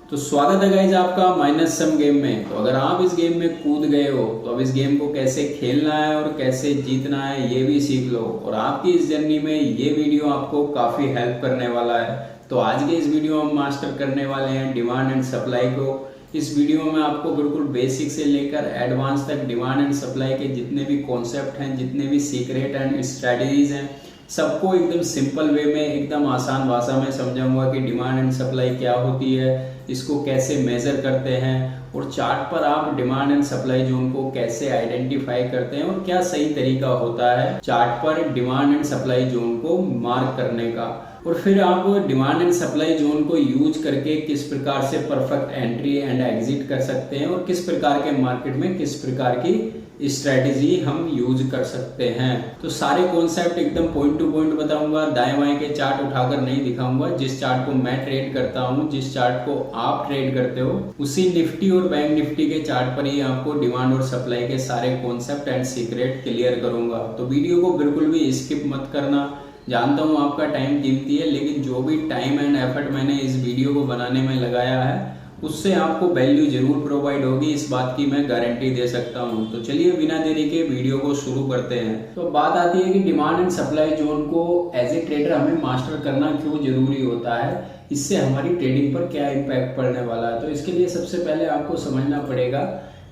तो स्वागत है गाइज आपका माइनस सम गेम में। तो अगर आप इस गेम में कूद गए हो तो अब इस गेम को कैसे खेलना है और कैसे जीतना है ये भी सीख लो। और आपकी इस जर्नी में ये वीडियो आपको काफ़ी हेल्प करने वाला है। तो आज के इस वीडियो में हम मास्टर करने वाले हैं डिमांड एंड सप्लाई को। इस वीडियो में आपको बिल्कुल बेसिक से लेकर एडवांस तक डिमांड एंड सप्लाई के जितने भी कॉन्सेप्ट हैं, जितने भी सीक्रेट एंड स्ट्रेटजीज हैं, सबको एकदम सिंपल वे में, एकदम आसान भाषा में समझाऊंगा कि डिमांड एंड सप्लाई क्या होती है, इसको कैसे मेजर करते हैं और चार्ट पर आप डिमांड एंड सप्लाई जोन को कैसे आइडेंटिफाई करते हैं और क्या सही तरीका होता है चार्ट पर डिमांड एंड सप्लाई जोन को मार्क करने का। और फिर आप डिमांड एंड सप्लाई जोन को यूज करके किस प्रकार से परफेक्ट एंट्री एंड एग्जिट कर सकते हैं और किस प्रकार के मार्केट में किस प्रकार की स्ट्रेटेजी हम यूज कर सकते हैं। तो सारे कॉन्सेप्ट एकदम पॉइंट टू पॉइंट बताऊंगा, दाएं बाएं के चार्ट उठाकर नहीं दिखाऊंगा। जिस चार्ट को मैं ट्रेड करता हूं, जिस चार्ट को आप ट्रेड करते हो, उसी निफ्टी और बैंक निफ्टी के चार्ट पर ही आपको डिमांड और सप्लाई के सारे कॉन्सेप्ट एंड सीक्रेट क्लियर करूंगा। तो वीडियो को बिल्कुल भी स्किप मत करना। जानता हूं आपका टाइम कीमती है, लेकिन जो भी टाइम एंड एफर्ट मैंने इस वीडियो को बनाने में लगाया है उससे आपको वैल्यू जरूर प्रोवाइड होगी, इस बात की मैं गारंटी दे सकता हूं। तो चलिए बिना देरी के वीडियो को शुरू करते हैं। तो बात आती है कि डिमांड एंड सप्लाई जोन को एज ए ट्रेडर हमें मास्टर करना क्यों जरूरी होता है, इससे हमारी ट्रेडिंग पर क्या इम्पैक्ट पड़ने वाला है। तो इसके लिए सबसे पहले आपको समझना पड़ेगा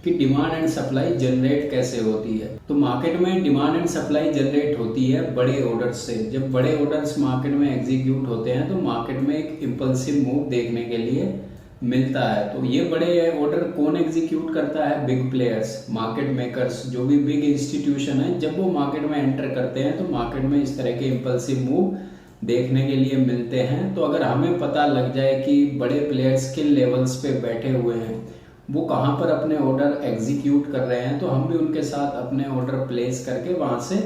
कि डिमांड एंड सप्लाई जनरेट कैसे होती है। तो मार्केट में डिमांड एंड सप्लाई जनरेट होती है बड़े ऑर्डर्स से। जब बड़े ऑर्डर्स मार्केट में एग्जीक्यूट होते हैं तो मार्केट में एक इम्पल्सिव मूव देखने के लिए मिलता है। तो ये बड़े ऑर्डर कौन एग्जीक्यूट करता है? बिग प्लेयर्स, मार्केट मेकर्स, जो भी बिग इंस्टीट्यूशन है। जब वो मार्केट में एंटर करते हैं तो मार्केट में इस तरह के इम्पल्सिव मूव देखने के लिए मिलते हैं। तो अगर हमें पता लग जाए कि बड़े प्लेयर्स किन लेवल्स पे बैठे हुए हैं, वो कहाँ पर अपने ऑर्डर एग्जीक्यूट कर रहे हैं, तो हम भी उनके साथ अपने ऑर्डर प्लेस करके वहां से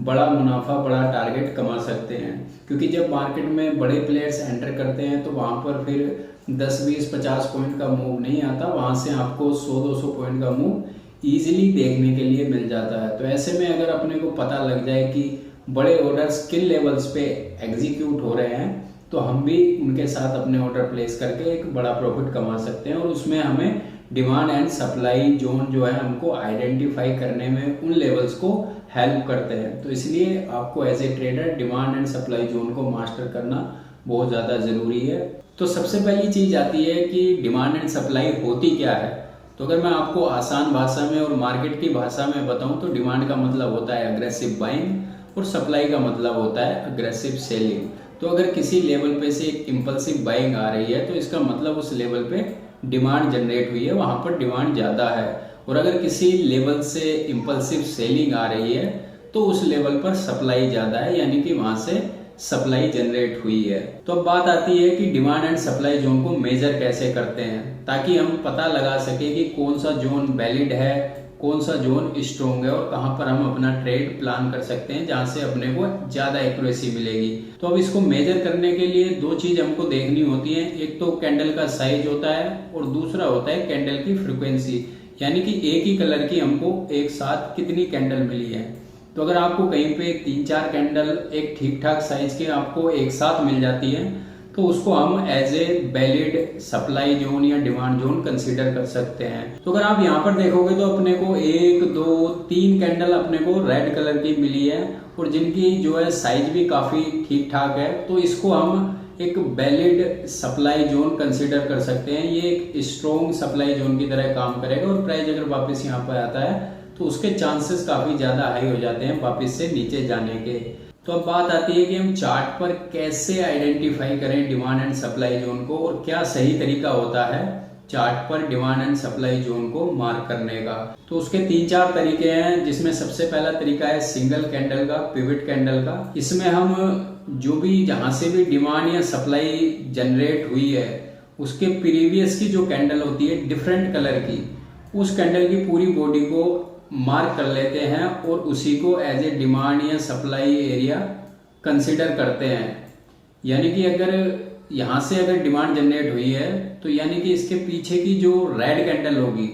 बड़ा मुनाफा, बड़ा टारगेट कमा सकते हैं। क्योंकि जब मार्केट में बड़े प्लेयर्स एंटर करते हैं तो वहां पर फिर 10, 20, 50 पॉइंट का मूव नहीं आता, वहां से आपको 100, 200 पॉइंट का मूव इजीली देखने के लिए मिल जाता है। तो ऐसे में अगर अपने को पता लग जाए कि बड़े ऑर्डर्स किन लेवल्स पे एग्जीक्यूट हो रहे हैं, तो हम भी उनके साथ अपने ऑर्डर प्लेस करके एक बड़ा प्रॉफिट कमा सकते हैं। और उसमें हमें डिमांड एंड सप्लाई जोन जो है हमको आइडेंटिफाई करने में उन लेवल्स को हेल्प करते हैं। तो इसलिए आपको as a trader demand and supply zone को मास्टर करना बहुत ज़्यादा ज़रूरी है। तो सबसे पहली चीज़ आती है कि डिमांड एंड सप्लाई होती क्या है। तो अगर मैं आपको आसान भाषा में और मार्केट की भाषा में बताऊं तो डिमांड का मतलब होता है अग्रेसिव बाइंग और सप्लाई का मतलब होता है अग्रेसिव सेलिंग। तो अगर किसी लेवल पे से एक इम्पल्सिव बाइंग आ रही है तो इसका मतलब उस लेवल पे डिमांड जनरेट हुई है, वहां पर डिमांड ज़्यादा है। और अगर किसी लेवल से इम्पल्सिव सेलिंग आ रही है तो उस लेवल पर सप्लाई ज़्यादा है, यानी कि वहां से सप्लाई जनरेट हुई है। तो अब बात आती है कि डिमांड एंड सप्लाई जोन को मेजर कैसे करते हैं, ताकि हम पता लगा सके कि कौन सा जोन वैलिड है, कौन सा जोन स्ट्रोंग है और कहां पर हम अपना ट्रेड प्लान कर सकते हैं जहां से अपने को ज्यादा एक्यूरेसी मिलेगी। तो अब इसको मेजर करने के लिए दो चीज हमको देखनी होती है। एक तो कैंडल का साइज होता है और दूसरा होता है कैंडल की फ्रीक्वेंसी, यानी कि एक ही कलर की हमको एक साथ कितनी कैंडल मिली है। तो अगर आपको कहीं पे 3-4 कैंडल एक ठीक ठाक साइज के आपको एक साथ मिल जाती है तो उसको हम as a valid supply zone या डिमांड जोन कंसीडर कर सकते हैं। तो अगर आप यहाँ पर देखोगे तो अपने को 1, 2, 3 कैंडल अपने को रेड कलर की मिली है और जिनकी जो है साइज भी काफी ठीक ठाक है। तो इसको हम एक वैलिड सप्लाई जोन कंसीडर कर सकते हैं। ये एक स्ट्रॉन्ग सप्लाई जोन की तरह काम करेगा और प्राइस अगर वापस यहाँ पर आता है तो उसके चांसेस काफी ज्यादा हाई हो जाते हैं वापस से नीचे जाने के। तो अब बात आती है कि हम चार्ट पर कैसे आइडेंटिफाई करें डिमांड एंड सप्लाई जोन को और क्या सही तरीका होता है चार्ट पर डिमांड एंड सप्लाई जोन को मार्क करने का। तो उसके 3-4 तरीके हैं, जिसमें सबसे पहला तरीका है सिंगल कैंडल का, पिवट कैंडल का। इसमें हम जो भी जहां से भी डिमांड या सप्लाई जनरेट हुई है उसके प्रीवियस की जो कैंडल होती है डिफरेंट कलर की, उस कैंडल की पूरी बॉडी को मार्क कर लेते हैं और उसी को एज ए डिमांड या सप्लाई एरिया कंसिडर करते हैं। यानी कि अगर यहाँ से अगर डिमांड जनरेट हुई है तो यानी कि इसके पीछे की जो रेड कैंडल होगी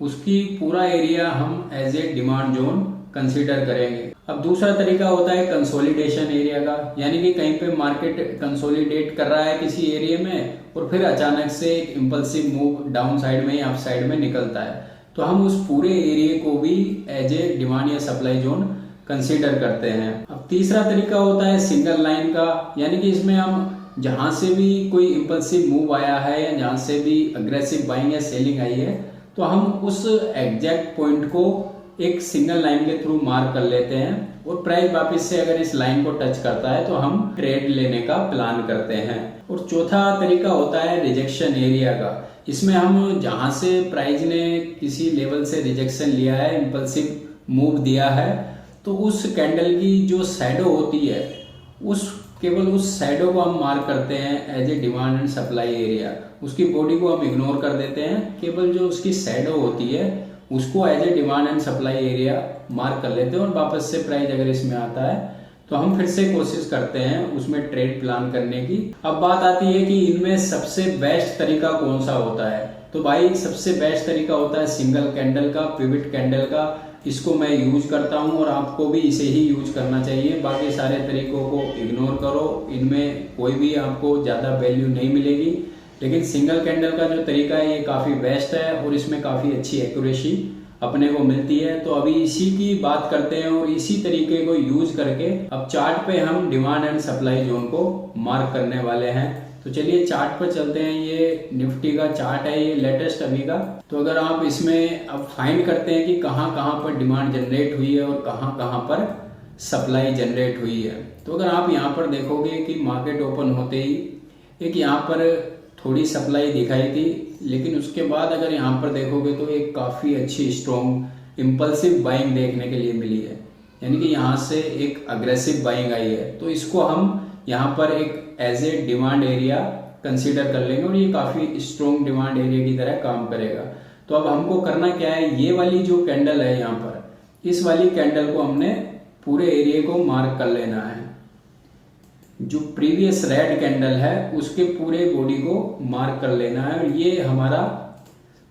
उसकी पूरा एरिया हम as a demand zone consider करेंगे। अब दूसरा तरीका होता है कंसोलिडेशन एरिया का, यानी कि कहीं पे मार्केट कंसोलिडेट कर रहा है किसी एरिया में और फिर अचानक से एक इम्पल्सिव मूव डाउन साइड में या अप साइड में निकलता है, तो हम उस पूरे एरिया को भी एज ए डिमांड या सप्लाई जोन कंसीडर करते हैं। अब तीसरा तरीका होता है सिंगल लाइन का, यानी कि इसमें हम जहां से भी कोई इम्पल्सिव मूव आया है या जहां से भी अग्रेसिव बाइंग या सेलिंग आई है, तो हम उस एग्जैक्ट पॉइंट को एक सिंगल लाइन के थ्रू मार्क कर लेते हैं और प्राइस वापस से अगर इस लाइन को टच करता है तो हम ट्रेड लेने का प्लान करते हैं। और चौथा तरीका होता है रिजेक्शन एरिया का। इसमें हम जहां से प्राइस ने किसी लेवल से रिजेक्शन लिया है, इम्पल्सिव मूव दिया है, तो उस कैंडल की जो शैडो होती है केवल उस शैडो को हम मार्क करते हैं as a demand and supply area. उसकी बॉडी को हम इग्नोर कर देते हैं, केवल जो उसकी शैडो होती है उसको as a demand and supply area mark कर लेते हैं और वापस से प्राइस अगर इसमें आता है तो हम फिर से कोशिश करते हैं उसमें ट्रेड प्लान करने की। अब बात आती है कि इनमें सबसे बेस्ट तरीका कौन सा होता है, तो भाई सबसे बेस्ट तरीका होता है सिंगल कैंडल का, पिवट कैंडल का। इसको मैं यूज करता हूं और आपको भी इसे ही यूज करना चाहिए। बाकी सारे तरीकों को इग्नोर करो, इनमें कोई भी आपको ज़्यादा वैल्यू नहीं मिलेगी, लेकिन सिंगल कैंडल का जो तरीका है ये काफ़ी बेस्ट है और इसमें काफ़ी अच्छी एक्यूरेसी अपने को मिलती है। तो अभी इसी की बात करते हैं और इसी तरीके को यूज करके अब चार्ट पे हम डिमांड एंड सप्लाई जोन को मार्क करने वाले हैं। तो चलिए चार्ट पर चलते हैं। ये निफ्टी का चार्ट है, ये लेटेस्ट अभी का। तो अगर आप इसमें अब फाइंड करते हैं कि कहाँ कहाँ पर डिमांड जनरेट हुई है और कहाँ कहाँ पर सप्लाई जनरेट हुई है, तो अगर आप यहाँ पर देखोगे कि मार्केट ओपन होते ही एक यहाँ पर थोड़ी सप्लाई दिखाई थी, लेकिन उसके बाद अगर यहाँ पर देखोगे तो एक काफ़ी अच्छी स्ट्रॉन्ग इम्पल्सिव बाइंग देखने के लिए मिली है, यानी कि यहाँ से एक अग्रेसिव बाइंग आई है। तो इसको हम यहाँ पर एक as a demand area consider कर लेंगे और ये काफ़ी स्ट्रॉन्ग डिमांड एरिया की तरह काम करेगा। तो अब हमको करना क्या है, ये वाली जो कैंडल है यहाँ पर, इस वाली कैंडल को हमने पूरे एरिया को मार्क कर लेना है। जो प्रीवियस रेड कैंडल है उसके पूरे बॉडी को मार्क कर लेना है और ये हमारा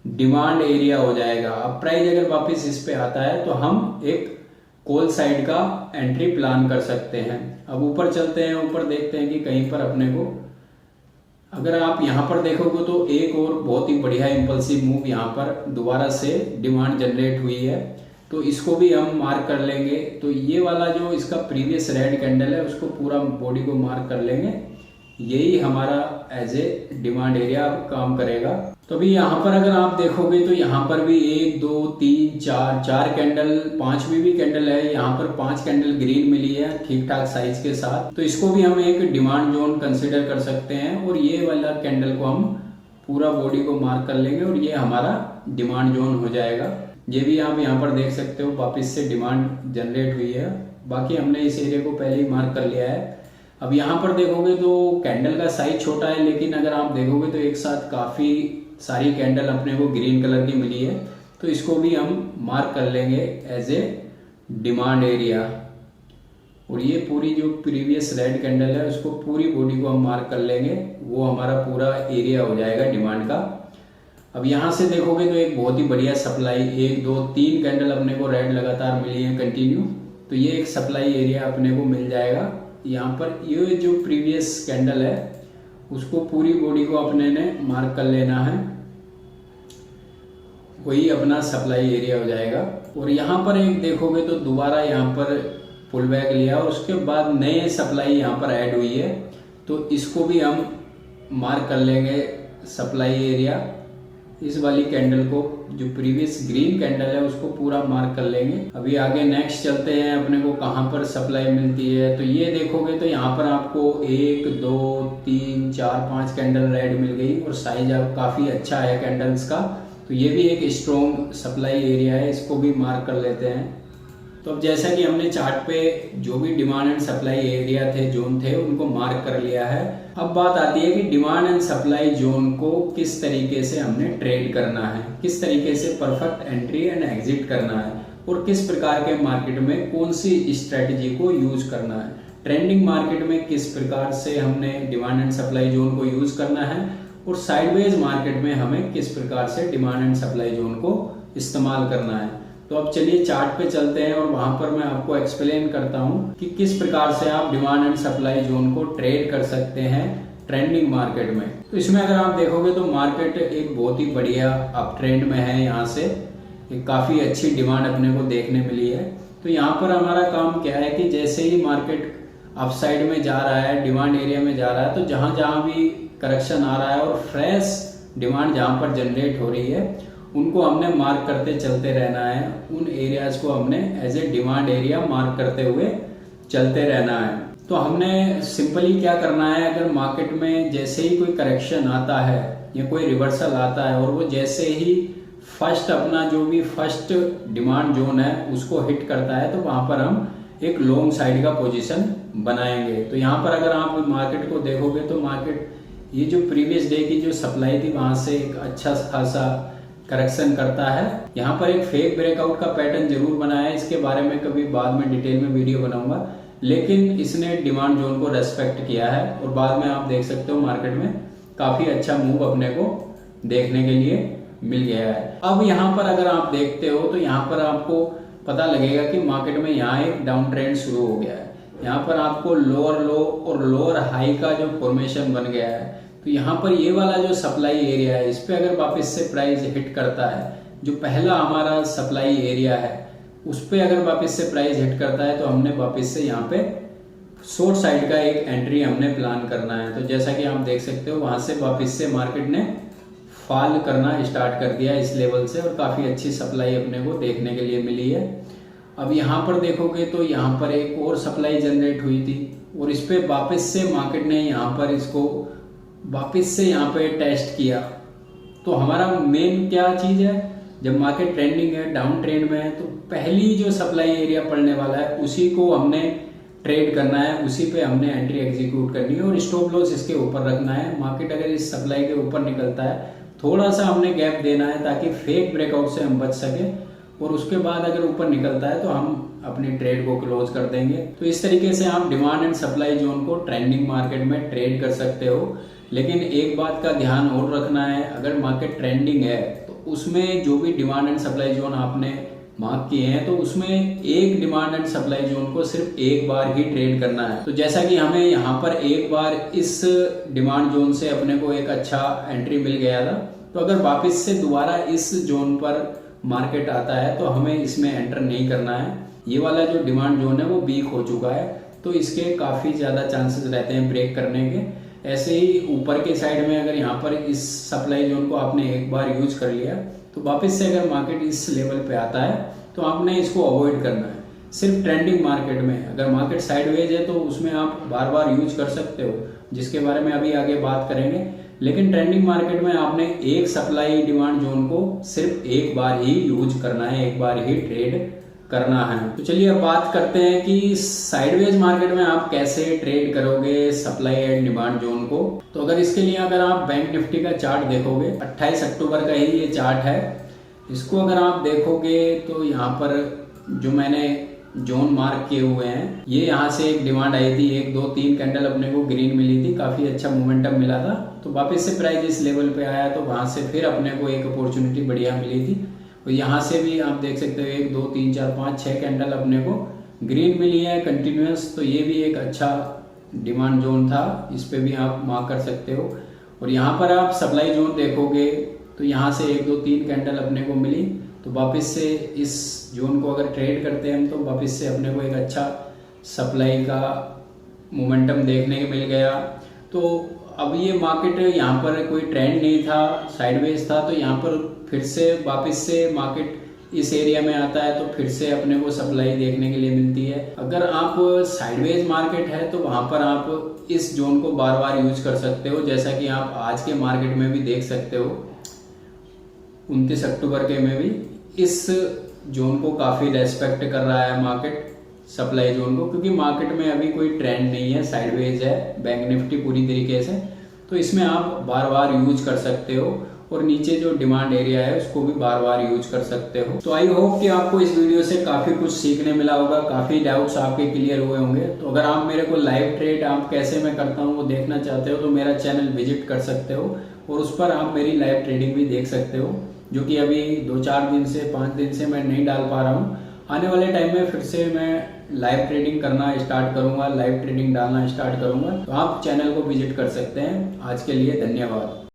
डिमांड एरिया हो जाएगा। अब प्राइस अगर वापस इस पे आता है तो हम एक कॉल साइड का एंट्री प्लान कर सकते हैं। अब ऊपर चलते हैं, ऊपर देखते हैं कि कहीं पर अपने को, अगर आप यहाँ पर देखोगे तो एक और बहुत ही बढ़िया इम्पल्सिव मूव यहाँ पर दोबारा से डिमांड जनरेट हुई है, तो इसको भी हम मार्क कर लेंगे। तो ये वाला जो इसका प्रीवियस रेड कैंडल है उसको पूरा बॉडी को मार्क कर लेंगे, यही हमारा एज ए डिमांड एरिया काम करेगा। तो अभी यहाँ पर अगर आप देखोगे तो यहाँ पर भी 1 2 3 4 कैंडल, 5वीं भी कैंडल है, यहाँ पर 5 कैंडल ग्रीन मिली है ठीक ठाक साइज के साथ। तो इसको भी हम एक डिमांड जोन कंसिडर कर सकते हैं और ये वाला कैंडल को हम पूरा बॉडी को मार्क कर लेंगे और ये हमारा डिमांड जोन हो जाएगा। ये भी आप यहाँ पर देख सकते हो वापस से डिमांड जनरेट हुई है। बाकी हमने इस एरिया को पहले ही मार्क कर लिया है। अब यहाँ पर देखोगे तो कैंडल का साइज छोटा है, लेकिन अगर आप देखोगे तो एक साथ काफ़ी सारी कैंडल अपने को ग्रीन कलर की मिली है, तो इसको भी हम मार्क कर लेंगे एज ए डिमांड एरिया। और ये पूरी जो प्रीवियस रेड कैंडल है उसको पूरी बॉडी को हम मार्क कर लेंगे, वो हमारा पूरा एरिया हो जाएगा डिमांड का। अब यहाँ से देखोगे तो एक बहुत ही बढ़िया सप्लाई, 1 2 3 कैंडल अपने को रेड लगातार मिली है कंटिन्यू, तो ये एक सप्लाई एरिया अपने को मिल जाएगा। यहाँ पर ये जो प्रीवियस कैंडल है उसको पूरी बॉडी को अपने ने मार्क कर लेना है, वही अपना सप्लाई एरिया हो जाएगा। और यहाँ पर एक देखोगे तो दोबारा यहाँ पर पुल बैक लिया और उसके बाद नए सप्लाई यहाँ पर ऐड हुई है, तो इसको भी हम मार्क कर लेंगे सप्लाई एरिया। इस वाली कैंडल को, जो प्रीवियस ग्रीन कैंडल है उसको पूरा मार्क कर लेंगे। अभी आगे नेक्स्ट चलते हैं, अपने को कहाँ पर सप्लाई मिलती है। तो ये देखोगे तो यहाँ पर आपको 1 2 3 4 5 कैंडल रेड मिल गई और साइज काफ़ी अच्छा है कैंडल्स का, तो ये भी एक स्ट्रॉन्ग सप्लाई एरिया है, इसको भी मार्क कर लेते हैं। तो अब जैसा कि हमने चार्ट पे जो भी डिमांड एंड सप्लाई एरिया थे, जोन थे, उनको मार्क कर लिया है। अब बात आती है कि डिमांड एंड सप्लाई जोन को किस तरीके से हमने ट्रेड करना है, किस तरीके से परफेक्ट एंट्री एंड एग्जिट करना है और किस प्रकार के मार्केट में कौन सी स्ट्रेटजी को यूज करना है। ट्रेंडिंग मार्केट में किस प्रकार से हमने डिमांड एंड सप्लाई जोन को यूज करना है और साइडवेज मार्केट में हमें किस प्रकार से डिमांड एंड सप्लाई जोन को इस्तेमाल करना है। तो अब चलिए चार्ट पे चलते हैं और वहां पर मैं आपको एक्सप्लेन करता हूं कि किस प्रकार से आप डिमांड एंड सप्लाई जोन को ट्रेड कर सकते हैं ट्रेंडिंग मार्केट में। तो इसमें अगर आप देखोगे तो मार्केट एक बहुत ही बढ़िया अप ट्रेंड में है। यहाँ से एक काफी अच्छी डिमांड अपने को देखने मिली है। तो यहाँ पर हमारा काम क्या है कि जैसे ही मार्केट अप साइड में जा रहा है, डिमांड एरिया में जा रहा है, तो जहां जहां भी करेक्शन आ रहा है और फ्रेश डिमांड जहां पर जनरेट हो रही है उनको हमने मार्क करते चलते रहना है। उन एरियाज को हमने as a demand area mark करते हुए चलते रहना है। तो हमने सिंपली क्या करना है, अगर मार्केट में जैसे ही कोई करेक्शन आता है या कोई रिवर्सल आता है और वो जैसे ही फर्स्ट अपना जो भी फर्स्ट डिमांड जोन है उसको हिट करता है, तो वहां पर हम एक लॉन्ग साइड का पोजीशन बनाएंगे। तो यहाँ पर अगर आप मार्केट को देखोगे तो मार्केट ये जो प्रीवियस डे की जो सप्लाई थी वहां से एक अच्छा खासा करेक्शन करता है। यहाँ पर एक फेक ब्रेकआउट का पैटर्न जरूर बनाया है, इसके बारे में कभी बाद में डिटेल में वीडियो बनाऊंगा, लेकिन इसने डिमांड जोन को रेस्पेक्ट किया है और बाद में आप देख सकते हो मार्केट में काफी अच्छा मूव अपने को देखने के लिए मिल गया है। अब यहाँ पर अगर आप देखते हो तो यहाँ पर आपको पता लगेगा कि मार्केट में यहाँ एक डाउन ट्रेंड शुरू हो गया है। यहाँ पर आपको लोअर लो और लोअर हाई का जो फॉर्मेशन बन गया है, तो यहाँ पर ये वाला जो सप्लाई एरिया है इस पे अगर वापस से प्राइस हिट करता है, जो पहला हमारा सप्लाई एरिया है उस पे अगर वापस से प्राइस हिट करता है, तो हमने वापस से यहाँ पे शॉर्ट साइड का एक एंट्री हमने प्लान करना है। तो जैसा कि आप देख सकते हो वहां से वापस से मार्केट ने फॉल करना स्टार्ट कर दिया इस लेवल से और काफी अच्छी सप्लाई अपने को देखने के लिए मिली है। अब यहाँ पर देखोगे तो यहाँ पर एक और सप्लाई जनरेट हुई थी और इस पे वापस से मार्केट ने यहाँ पर इसको वापस से यहाँ पे टेस्ट किया। तो हमारा मेन क्या चीज है, जब मार्केट ट्रेंडिंग है, डाउन ट्रेंड में है, तो पहली जो सप्लाई एरिया पड़ने वाला है उसी को हमने ट्रेड करना है, उसी पे हमने एंट्री एग्जीक्यूट करनी है और स्टॉप लॉस इसके ऊपर रखना है। मार्केट अगर इस सप्लाई के ऊपर निकलता है थोड़ा सा हमने गैप देना है ताकि फेक ब्रेकआउट से हम बच सके और उसके बाद अगर ऊपर निकलता है तो हम अपनी ट्रेड को क्लोज कर देंगे। तो इस तरीके से आप डिमांड एंड सप्लाई जोन को ट्रेंडिंग मार्केट में ट्रेड कर सकते हो। लेकिन एक बात का ध्यान और रखना है, अगर मार्केट ट्रेंडिंग है तो उसमें जो भी डिमांड एंड सप्लाई जोन आपने मार्क किए हैं तो उसमें एक डिमांड एंड सप्लाई जोन को सिर्फ एक बार ही ट्रेड करना है। तो जैसा कि हमें यहाँ पर एक बार इस डिमांड जोन से अपने को एक अच्छा एंट्री मिल गया था, तो अगर वापस से दोबारा इस जोन पर मार्केट आता है तो हमें इसमें एंटर नहीं करना है। ये वाला जो डिमांड जोन है वो वीक हो चुका है, तो इसके काफी ज्यादा चांसेस रहते हैं ब्रेक करने के। ऐसे ही ऊपर के साइड में अगर यहाँ पर इस सप्लाई जोन को आपने एक बार यूज कर लिया तो वापस से अगर मार्केट इस लेवल पे आता है तो आपने इसको अवॉइड करना है। सिर्फ ट्रेंडिंग मार्केट में अगर मार्केट साइडवेज है तो उसमें आप बार बार यूज कर सकते हो, जिसके बारे में अभी आगे बात करेंगे। लेकिन ट्रेंडिंग मार्केट में आपने एक सप्लाई डिमांड जोन को सिर्फ एक बार ही यूज करना है, एक बार ही ट्रेड करना है। तो चलिए अब बात करते हैं कि साइडवेज मार्केट में आप कैसे ट्रेड करोगे सप्लाई एंड डिमांड जोन को। तो अगर इसके लिए अगर आप बैंक निफ्टी का चार्ट देखोगे, 28 अक्टूबर का ही ये चार्ट है, इसको अगर आप देखोगे तो यहाँ पर जो मैंने जोन मार्क किए हुए हैं, ये यहाँ से एक डिमांड आई थी, 1 2 3 कैंडल अपने को ग्रीन मिली थी, काफी अच्छा मोमेंटम मिला था। तो वापस से प्राइस इस लेवल पे आया तो वहां से फिर अपने को एक अपॉर्चुनिटी बढ़िया मिली थी। तो यहाँ से भी आप देख सकते हो 1 2 3 4 5 6 कैंडल अपने को ग्रीन मिली है कंटिन्यूअस। तो ये भी एक अच्छा डिमांड जोन था, इस पे भी आप मार्क कर सकते हो। और यहाँ पर आप सप्लाई जोन देखोगे तो यहाँ से 1 2 3 कैंडल अपने को मिली, तो वापस से इस जोन को अगर ट्रेड करते हैं हम तो वापस से अपने को एक अच्छा सप्लाई का मोमेंटम देखने को मिल गया। तो अब ये मार्केट यहाँ पर कोई ट्रेंड नहीं था, साइडवेज था, तो यहाँ पर फिर से वापस से मार्केट इस एरिया में आता है तो फिर से अपने को सप्लाई देखने के लिए मिलती है। अगर आप साइडवेज मार्केट है तो वहां पर आप इस जोन को बार बार यूज कर सकते हो, जैसा कि आप आज के मार्केट में भी देख सकते हो 29 अक्टूबर के में भी इस जोन को काफी रेस्पेक्ट कर रहा है मार्केट, सप्लाई जोन को, क्योंकि मार्केट में अभी कोई ट्रेंड नहीं है, साइडवेज है बैंक निफ्टी पूरी तरीके से। तो इसमें आप बार बार यूज कर सकते हो और नीचे जो डिमांड एरिया है उसको भी बार बार यूज कर सकते हो। तो आई होप कि आपको इस वीडियो से काफी कुछ सीखने मिला होगा, काफी डाउट्स आपके क्लियर हुए होंगे। तो अगर आप मेरे को लाइव ट्रेड आप कैसे मैं करता हूँ वो देखना चाहते हो तो मेरा चैनल विजिट कर सकते हो और उस पर आप मेरी लाइव ट्रेडिंग भी देख सकते हो। जो कि अभी 2-4 दिन से 5 दिन से मैं नहीं डाल पा रहा हूँ। आने वाले टाइम में फिर से मैं लाइव ट्रेडिंग करना स्टार्ट करूँगा, लाइव ट्रेडिंग डालना स्टार्ट करूँगा, तो आप चैनल को विजिट कर सकते हैं। आज के लिए धन्यवाद।